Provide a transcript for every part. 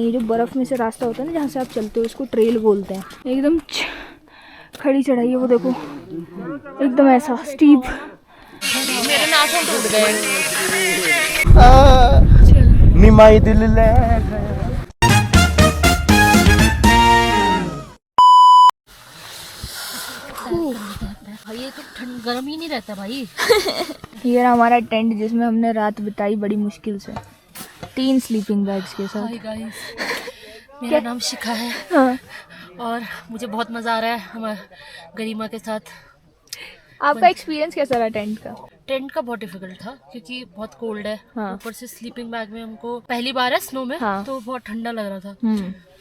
ये जो बर्फ में से रास्ता होता है ना जहाँ से आप चलते हो, इसको ट्रेल बोलते हैं। एकदम खड़ी चढ़ाई है वो, देखो एकदम ऐसा स्टीप। मेरे नाखून टूट गए। निमाई दिल ले भाई ये तो ठंड गर्म ही नहीं रहता भाई। ये रहा हमारा टेंट जिसमें हमने रात बिताई बड़ी मुश्किल से, 3 स्लीपिंग बैग्स के साथ। हाय गाइस, मेरा नाम शिखा है। हाँ। और मुझे बहुत मज़ा आ रहा है हमारे गरिमा के साथ। आपका एक्सपीरियंस कैसा रहा टेंट का? टेंट का बहुत डिफिकल्ट था क्योंकि बहुत कोल्ड है। हाँ। ऊपर से स्लीपिंग बैग में हमको पहली बार है स्नो में। हाँ। तो बहुत ठंडा लग रहा था।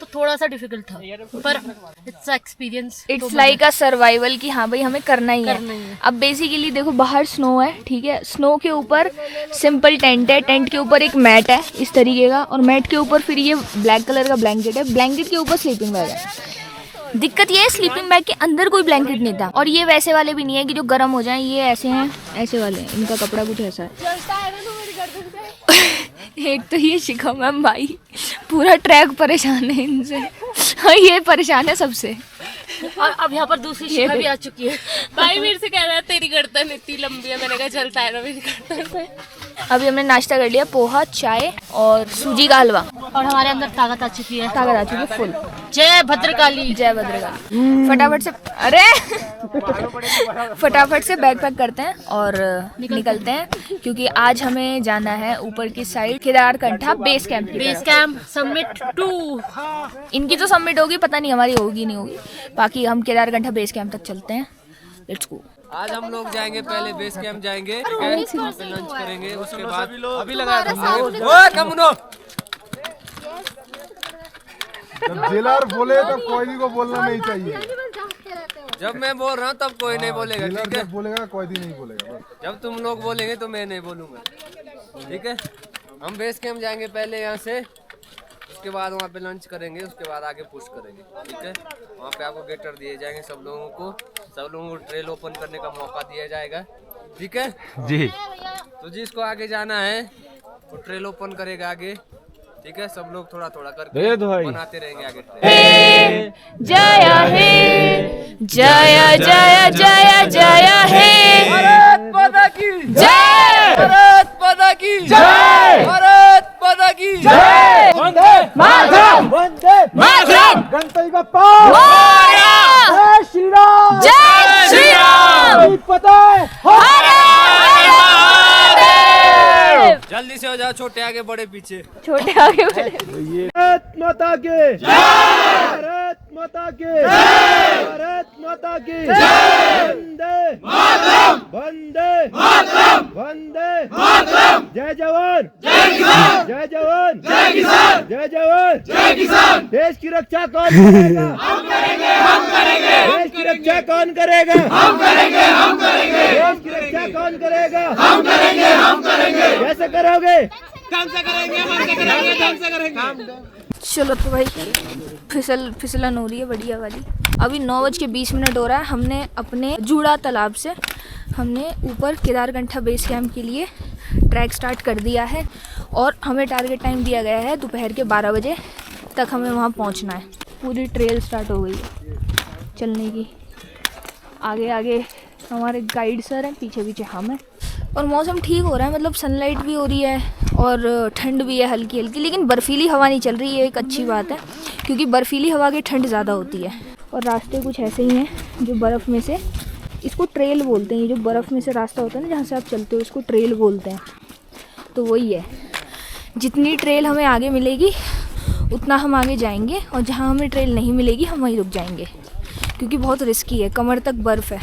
तो थोड़ा सा डिफिकल्ट था, पर it's experience. It's like a survival कि हाँ भाई हमें करना ही है। अब बेसिकली देखो बाहर स्नो है, ठीक है, स्नो के ऊपर सिंपल टेंट है, टेंट के ऊपर एक मैट है इस तरीके का, और मैट के ऊपर फिर ये ब्लैक कलर का ब्लैंकेट है, ब्लैंकेट के ऊपर स्लीपिंग बैग है। दिक्कत ये है स्लीपिंग बैग के अंदर कोई ब्लैंकेट नहीं था, और ये वैसे वाले भी नहीं है कि जो गर्म हो जाएं, ये ऐसे हैं, ऐसे वाले, इनका कपड़ा कुछ ऐसा है। एक तो ये शिखा मैम भाई पूरा ट्रैक परेशान है इनसे। हाँ ये परेशान है सबसे। और अब यहाँ पर दूसरी शिखा भी आ चुकी है। भाई मेरे से कह रहा है तेरी गर्दन इतनी लंबी है। मैंने कहा चलता है ना मेरी गर्दन। अभी हमने नाश्ता कर लिया, पोहा, चाय और सूजी का हलवा, और हमारे अंदर ताकत आ चुकी है। ताकत आ चुकी है फुल। जय भद्रकाली। जय भद्रकाली। फटाफट से, अरे फटाफट से बैग पैक करते हैं और निकलते हैं, क्योंकि आज हमें जाना है ऊपर की साइड केदारकंठा बेस कैंप की बेस तरफ। Camp summit 2। इनकी तो सबमिट होगी, पता नहीं हमारी होगी नहीं होगी। बाकी हम केदारकंठा बेस कैंप तक चलते हैं। Let's go. आज हम लोग जाएंगे, पहले बेस कैंप जाएंगे, ठीक है, वहाँ पे लंच करेंगे, उसके बाद अभी लगा जब जेलर बोले तब कोई को बोलना नहीं चाहिए। जब मैं बोल रहा हूँ तब कोई नहीं बोलेगा, जेलर ठीक है। जब बोलेगा कोई नहीं बोलेगा। जब तुम लोग बोलेंगे तो मैं नहीं बोलूँगा, ठीक है। हम बेस कैंप जाएंगे पहले यहाँ से, उसके बाद वहाँ पे लंच करेंगे, उसके बाद आगे पुश करेंगे, ठीक है। वहाँ पे आपको गेटर दिए जाएंगे, सब लोगों को ट्रेल ओपन करने का मौका दिया जाएगा, ठीक है जी। तो जिसको आगे जाना है वो ट्रेल ओपन करेगा आगे, ठीक है। सब लोग थोड़ा थोड़ा करके बनाते रहेंगे आगे। जय हे जय जय जय जय हे भारत माता की जय, भारत माता की जय, भारत माता की जय, वंदे मातरम, वंदे मातरम, गणपति बप्पा मोरया, जय श्री राम, जय श्री राम, पता है हर हर महादेव। जल्दी से हो जाओ, छोटे आगे बड़े पीछे। छोटे आगे बढ़े। भारत माता के जय, भारत माता के जय, भारत माता की जय, वंदे मातरम, वंदे मातरम, वंदे मातरम, जय जवान जय किसान, जय जवान जय किसान, जय जवान जय किसान। देश की रक्षा कौन करेगा? हम करेंगे, हम करेंगे। देश की रक्षा कौन करेगा? हम करेंगे, हम करेंगे। देश की रक्षा कौन करेगा? हम करेंगे, हम करेंगे। कैसे करोगे? काम से करेंगे, मन से करेंगे, काम से करेंगे। चलो तो भाई फिसलन हो रही है बढ़िया वाली। अभी 9:20 हो रहा है। हमने अपने जूड़ा तालाब से हमने ऊपर केदारकंठा बेस कैंप के लिए ट्रैक स्टार्ट कर दिया है, और हमें टारगेट टाइम दिया गया है दोपहर के 12 बजे तक हमें वहाँ पहुँचना है। पूरी ट्रेल स्टार्ट हो गई है चलने की। आगे आगे हमारे गाइड सर हैं, पीछे पीछे हम हैं, और मौसम ठीक हो रहा है, मतलब सनलाइट भी हो रही है और ठंड भी है हल्की हल्की, लेकिन बर्फीली हवा नहीं चल रही है। एक अच्छी बात है, क्योंकि बर्फीली हवा की ठंड ज़्यादा होती है। और रास्ते कुछ ऐसे ही हैं जो बर्फ़ में से, इसको ट्रेल बोलते हैं, ये जो बर्फ़ में से रास्ता होता है ना जहाँ से आप चलते हो, इसको ट्रेल बोलते हैं। तो वही है, जितनी ट्रेल हमें आगे मिलेगी उतना हम आगे जाएंगे, और जहाँ हमें ट्रेल नहीं मिलेगी हम वहीं रुक जाएंगे, क्योंकि बहुत रिस्की है। कमर तक बर्फ़ है।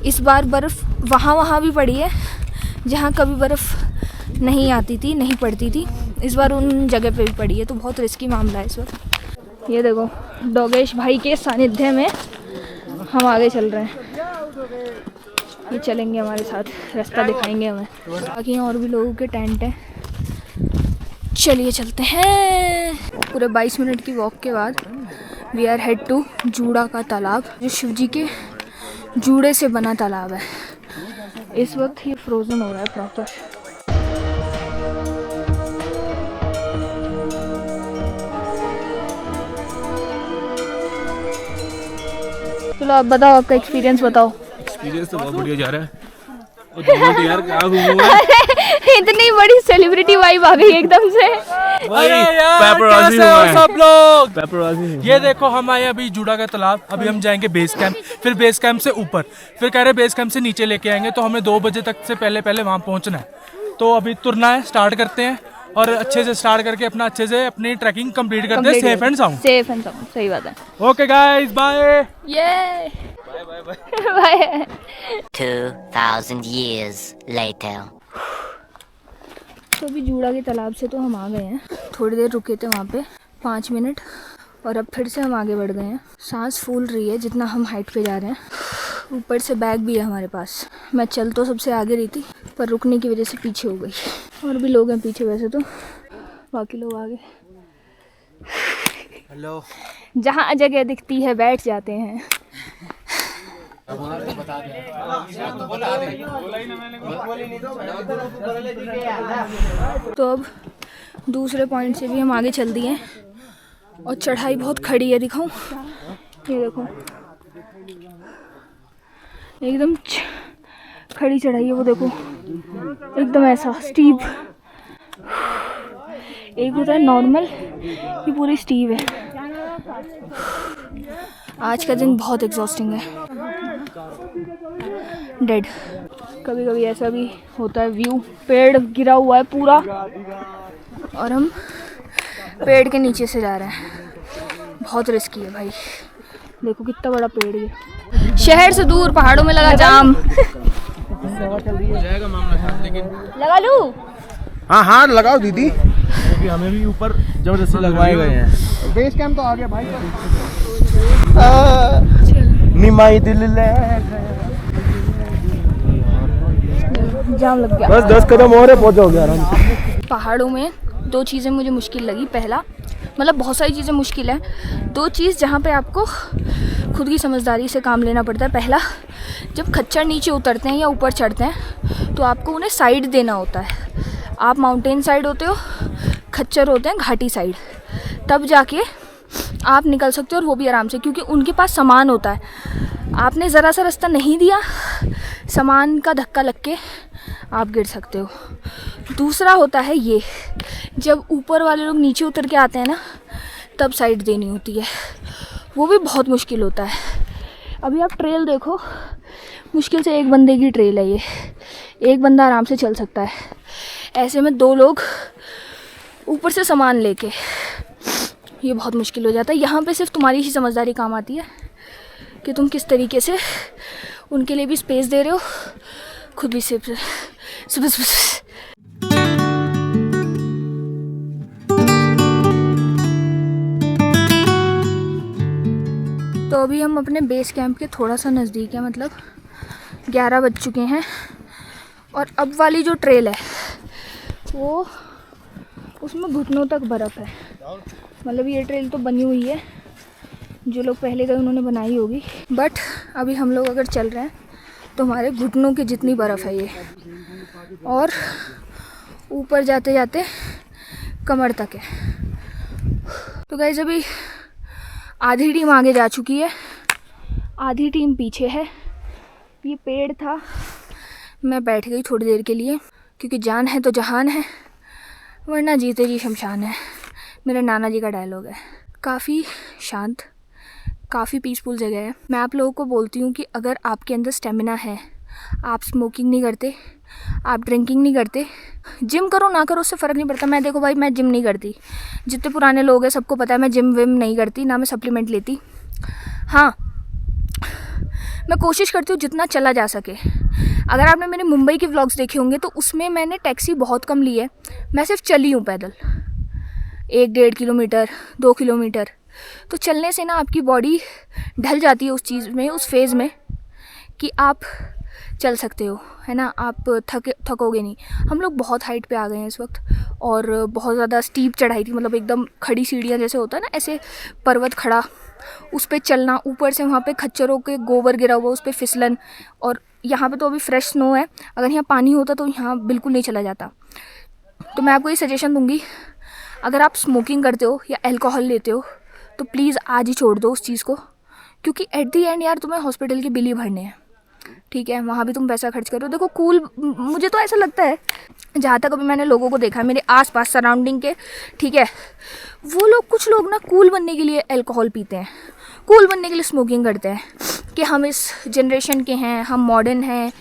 इस बार बर्फ़ वहाँ भी पड़ी है जहाँ कभी बर्फ़ नहीं आती थी, नहीं पड़ती थी। इस बार उन जगह पे भी पड़ी है, तो बहुत रिस्की मामला है इस वक्त। ये देखो डोगेश भाई के सानिध्य में हम आगे चल रहे हैं। ये चलेंगे हमारे साथ, रास्ता दिखाएंगे हमें। बाकी और भी लोगों के टेंट हैं। चलिए चलते हैं। पूरे 22 मिनट की वॉक के बाद वी आर हेड टू जूड़ा का तालाब, जो शिव जी के जूड़े से बना तालाब है। इस वक्त ये फ्रोजन हो रहा है प्रॉपर। चलो आप बताओ, आपका एक्सपीरियंस बताओ। एक्सपीरियंस तो बहुत बढ़िया जा रहा है। और तो यार क्या घूमूंगा। इतनी बड़ी सेलिब्रिटी वाइब आ गई एकदम से। अरे यार कैसे हो सब लोग। ये देखो हम आए अभी जुड़ा का तालाब, अभी हम जाएंगे बेस कैंप, फिर बेस कैंप से ऊपर, फिर कह रहे बेस कैंप से नीचे लेके आएंगे, तो हमें 2 बजे तक से पहले वहाँ पहुँचना है। तो अभी तुरना है, स्टार्ट करते हैं और अच्छे से स्टार्ट करके अच्छे से अपनी ट्रैकिंग कंप्लीट करते हैं सेफ एंड साउंड। सही बात है। Okay guys bye. ये बाय 2000 years later. तो अभी जूड़ा के तालाब से तो हम आ गए हैं, थोड़ी देर रुके थे वहाँ पे 5 मिनट, और अब फिर से हम आगे बढ़ गए हैं। सांस फूल रही है जितना हम हाइट पे जा रहे हैं, ऊपर से बैग भी है हमारे पास। मैं चल तो सबसे आगे रही थी पर रुकने की वजह से पीछे हो गई, और भी लोग हैं पीछे, वैसे तो बाकी लोग आगे। हेलो, जहाँ जगह दिखती है बैठ जाते हैं। तो अब दूसरे पॉइंट से भी हम आगे चल दिए, और चढ़ाई बहुत खड़ी है, दिखाऊं? ये देखो एकदम खड़ी चढ़ाई है, वो देखो एकदम ऐसा स्टीप। एक होता है नॉर्मल, ये पूरी स्टीप है। आज का दिन बहुत एग्जॉस्टिंग है, डेड। कभी कभी ऐसा भी होता है, व्यू पेड़ गिरा हुआ है पूरा, और हम पेड़ के नीचे से जा रहे हैं। बहुत रिस्की है भाई, देखो कितना बड़ा पेड़ है। शहर से दूर पहाड़ों में लगा जाम। लगा लूं? हाँ लगाओ दीदी, क्योंकि हमें भी ऊपर जबरदस्ती लगवाए गए हैं। बेस कैंप तो आ गया भाई। निमाई दिल ले जाम लग गया। बस 10 कदम और है, पहुंचोगे आराम से। पहाड़ों में 2 चीज़ें मुझे मुश्किल लगी। पहला, मतलब बहुत सारी चीज़ें मुश्किल है, 2 चीज़ जहाँ पे आपको खुद की समझदारी से काम लेना पड़ता है। पहला, जब खच्चर नीचे उतरते हैं या ऊपर चढ़ते हैं तो आपको उन्हें साइड देना होता है। आप माउंटेन साइड होते हो, खच्चर होते हैं घाटी साइड, तब जाके आप निकल सकते हो, और वो भी आराम से, क्योंकि उनके पास सामान होता है। आपने ज़रा सा रास्ता नहीं दिया, सामान का धक्का लग के आप गिर सकते हो। दूसरा होता है ये, जब ऊपर वाले लोग नीचे उतर के आते हैं ना, तब साइड देनी होती है, वो भी बहुत मुश्किल होता है। अभी आप ट्रेल देखो, मुश्किल से 1 बंदे की ट्रेल है ये, 1 बंदा आराम से चल सकता है। ऐसे में 2 लोग ऊपर से सामान लेके, ये बहुत मुश्किल हो जाता है। यहाँ पे सिर्फ तुम्हारी ही समझदारी काम आती है कि तुम किस तरीके से उनके लिए भी स्पेस दे रहे हो, खुद भी सिर्फ। तो अभी हम अपने बेस कैंप के थोड़ा सा नज़दीक है, मतलब 11 बज चुके हैं, और अब वाली जो ट्रेल है वो, उसमें घुटनों तक बर्फ़ है। मतलब ये ट्रेल तो बनी हुई है, जो लोग पहले गए उन्होंने बनाई होगी, बट अभी हम लोग अगर चल रहे हैं तो हमारे घुटनों की जितनी बर्फ़ है ये, और ऊपर जाते जाते कमर तक है। तो गाइस अभी आधी टीम आगे जा चुकी है, आधी टीम पीछे है। ये पेड़ था, मैं बैठ गई थोड़ी देर के लिए, क्योंकि जान है तो जहान है, वरना जीते जी शमशान है, मेरे नाना जी का डायलॉग है। काफ़ी शांत, काफ़ी पीसफुल जगह है। मैं आप लोगों को बोलती हूँ कि अगर आपके अंदर स्टेमिना है, आप स्मोकिंग नहीं करते, आप ड्रिंकिंग नहीं करते, जिम करो ना करो उससे फ़र्क नहीं पड़ता। मैं देखो भाई, मैं जिम नहीं करती, जितने पुराने लोग हैं सबको पता है मैं जिम विम नहीं करती, ना मैं सप्लीमेंट लेती। हाँ, मैं कोशिश करती हूँ जितना चला जा सके। अगर आपने मेरे मुंबई के व्लॉग्स देखे होंगे तो उसमें मैंने टैक्सी बहुत कम ली है, मैं सिर्फ चली हूँ पैदल 1-1.5 किलोमीटर, 2 किलोमीटर। तो चलने से ना आपकी बॉडी ढल जाती है उस चीज़ में, उस फेज़ में, कि आप चल सकते हो, है ना, आप थकोगे नहीं। हम लोग बहुत हाइट पे आ गए हैं इस वक्त, और बहुत ज़्यादा स्टीप चढ़ाई थी, मतलब एकदम खड़ी सीढ़ियाँ जैसे होता है ना, ऐसे पर्वत खड़ा, उस पर चलना, ऊपर से वहाँ पे खच्चरों के गोबर गिरा हुआ, उस पर फिसलन। और यहाँ पे तो अभी फ्रेश स्नो है, अगर यहाँ पानी होता तो यहाँ बिल्कुल नहीं चला जाता। तो मैं आपको ये सजेशन दूँगी, अगर आप स्मोकिंग करते हो या अल्कोहल लेते हो तो प्लीज़ आज ही छोड़ दो उस चीज़ को, क्योंकि एट दी एंड यार तुम्हें हॉस्पिटल के बिल ही भरने हैं, ठीक है, वहाँ भी तुम पैसा खर्च करो। देखो कूल, मुझे तो ऐसा लगता है, जहाँ तक अभी मैंने लोगों को देखा मेरे आसपास सराउंडिंग के, ठीक है, वो लोग, कुछ लोग ना कूल बनने के लिए अल्कोहल पीते हैं, कूल बनने के लिए स्मोकिंग करते हैं कि हम इस जनरेशन के हैं, हम मॉडर्न हैं,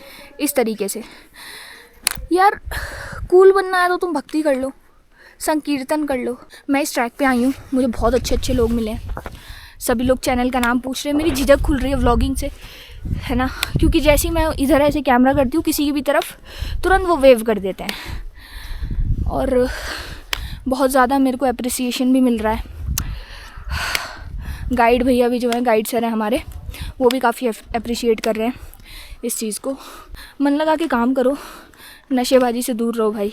इस तरीके से। यार कूल बनना है तो तुम भक्ति कर लो, संकीर्तन कर लो। मैं इस ट्रैक पे आई हूँ, मुझे बहुत अच्छे अच्छे लोग मिले हैं, सभी लोग चैनल का नाम पूछ रहे हैं, मेरी झिझक खुल रही है व्लॉगिंग से, है ना, क्योंकि जैसे ही मैं इधर ऐसे कैमरा करती हूँ किसी की भी तरफ, तुरंत वो वेव कर देते हैं और बहुत ज़्यादा मेरे को अप्रिसिएशन भी मिल रहा है। गाइड भैया भी जो है, गाइड सर हैं हमारे, वो भी काफ़ी अप्रिशिएट कर रहे हैं इस चीज़ को। मन लगा के काम करो, नशेबाजी से दूर रहो भाई,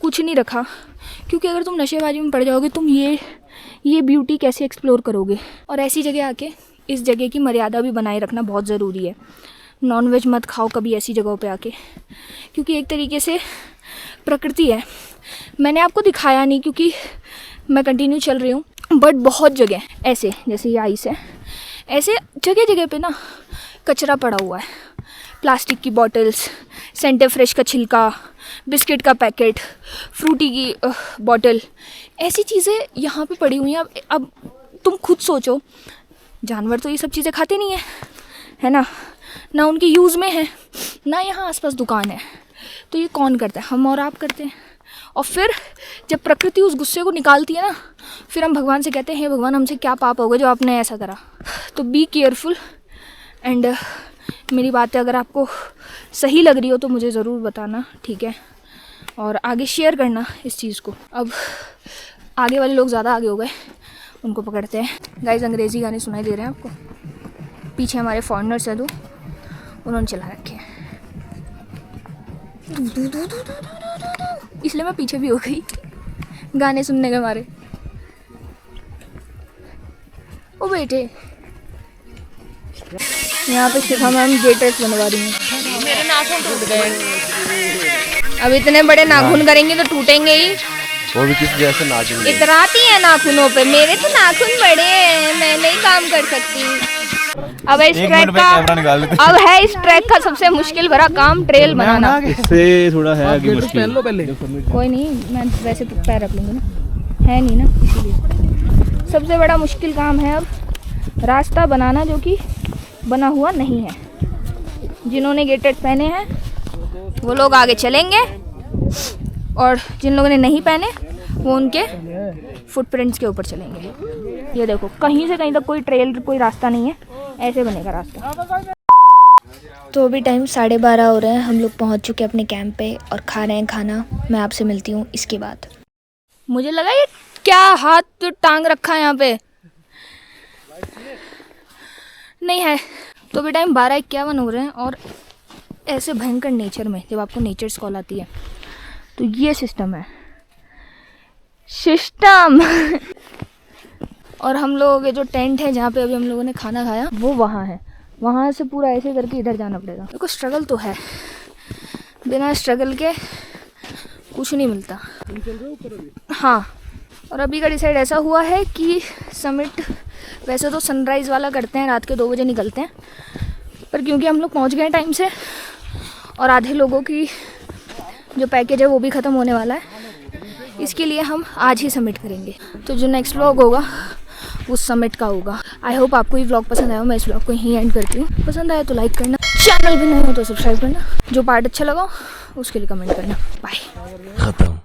कुछ नहीं रखा, क्योंकि अगर तुम नशेबाजी में पड़ जाओगे तुम ये ब्यूटी कैसे एक्सप्लोर करोगे। और ऐसी जगह आके इस जगह की मर्यादा भी बनाए रखना बहुत ज़रूरी है। नॉनवेज मत खाओ कभी ऐसी जगहों पे आके, क्योंकि एक तरीके से प्रकृति है। मैंने आपको दिखाया नहीं क्योंकि मैं कंटिन्यू चल रही हूँ, बट बहुत जगह ऐसे, जैसे ये आइस है, ऐसे जगह जगह पे ना कचरा पड़ा हुआ है, प्लास्टिक की बॉटल्स, सेंटर फ्रेश का छिलका, बिस्किट का पैकेट, फ्रूटी की बॉटल, ऐसी चीज़ें यहाँ पे पड़ी हुई हैं। अब तुम खुद सोचो, जानवर तो ये सब चीज़ें खाते नहीं है ना, ना उनके यूज़ में है, ना यहाँ आसपास दुकान है, तो ये कौन करता है? हम और आप करते हैं। और फिर जब प्रकृति उस गुस्से को निकालती है ना, फिर हम भगवान से कहते हैं, हे भगवान हमसे क्या पाप हो गया जो आपने ऐसा करा। तो बी केयरफुल एंड मेरी बातें अगर आपको सही लग रही हो तो मुझे ज़रूर बताना, ठीक है, और आगे शेयर करना इस चीज़ को। अब आगे वाले लोग ज़्यादा आगे हो गए, उनको पकड़ते हैं। गाइस अंग्रेज़ी गाने सुनाई दे रहे हैं आपको, पीछे हमारे फॉरेनर्स हैं दो, उन्होंने चला रखे हैं, इसलिए मैं पीछे भी हो गई गाने सुनने के मारे। ओ बेटे, यहाँ पे शिखा मैम गेटर्स बनवा रही हैं। मेरे नाखून टूट गए। अब इतने बड़े नाखून करेंगे तो टूटेंगे ही। वो भी किस जैसे नाचूंगी। इतराती है नाखूनों पे, मेरे तो नाखून बड़े हैं, मैं नहीं काम कर सकती। अब इस ट्रैक का, अब है इस ट्रैक का सबसे मुश्किल भरा काम ट्रेल बनाना। इससे थोड़ा है आगे मुश्किल। कोई नहीं, मैं वैसे तो पैर रख लूँगी ना, है नहीं ना, इसीलिए सबसे बड़ा मुश्किल काम है अब रास्ता बनाना, जो कि बना हुआ नहीं है। जिन्होंने गेटेड पहने हैं वो लोग आगे चलेंगे, और जिन लोगों ने नहीं पहने वो उनके फुटप्रिंट्स के ऊपर चलेंगे। ये देखो, कहीं से कहीं तक कोई ट्रेल, कोई रास्ता नहीं है, ऐसे बनेगा रास्ता। तो अभी टाइम 12:30 हो रहे हैं, हम लोग पहुंच चुके हैं अपने कैंप पे और खा रहे हैं खाना। मैं आपसे मिलती हूँ इसके बाद। मुझे लगा ये क्या हाथ तो टांग रखा है यहाँ पे, नहीं है। तो अभी टाइम 12:51 हो रहे हैं, और ऐसे भयंकर नेचर में जब आपको नेचर कॉल आती है तो ये सिस्टम है, सिस्टम। और हम लोगों के जो टेंट है जहाँ पे अभी हम लोगों ने खाना खाया वो वहाँ है, वहाँ से पूरा ऐसे करके इधर जाना पड़ेगा। देखो स्ट्रगल तो है, बिना स्ट्रगल के कुछ नहीं मिलता। हाँ, और अभी का डिसाइड ऐसा हुआ है कि समिट वैसे तो सनराइज़ वाला करते हैं, रात के 2 बजे निकलते हैं, पर क्योंकि हम लोग पहुँच गए टाइम से और आधे लोगों की जो पैकेज है वो भी ख़त्म होने वाला है, इसके लिए हम आज ही सबमिट करेंगे। तो जो नेक्स्ट व्लॉग होगा वो समिट का होगा। आई होप आपको ये व्लॉग पसंद आया हो। मैं इस व्लॉग को यहीं एंड करती हूँ। पसंद आया तो लाइक करना, चैनल भी नए हो तो सब्सक्राइब करना, जो पार्ट अच्छा लगा उसके लिए कमेंट करना। बाय। खत्म।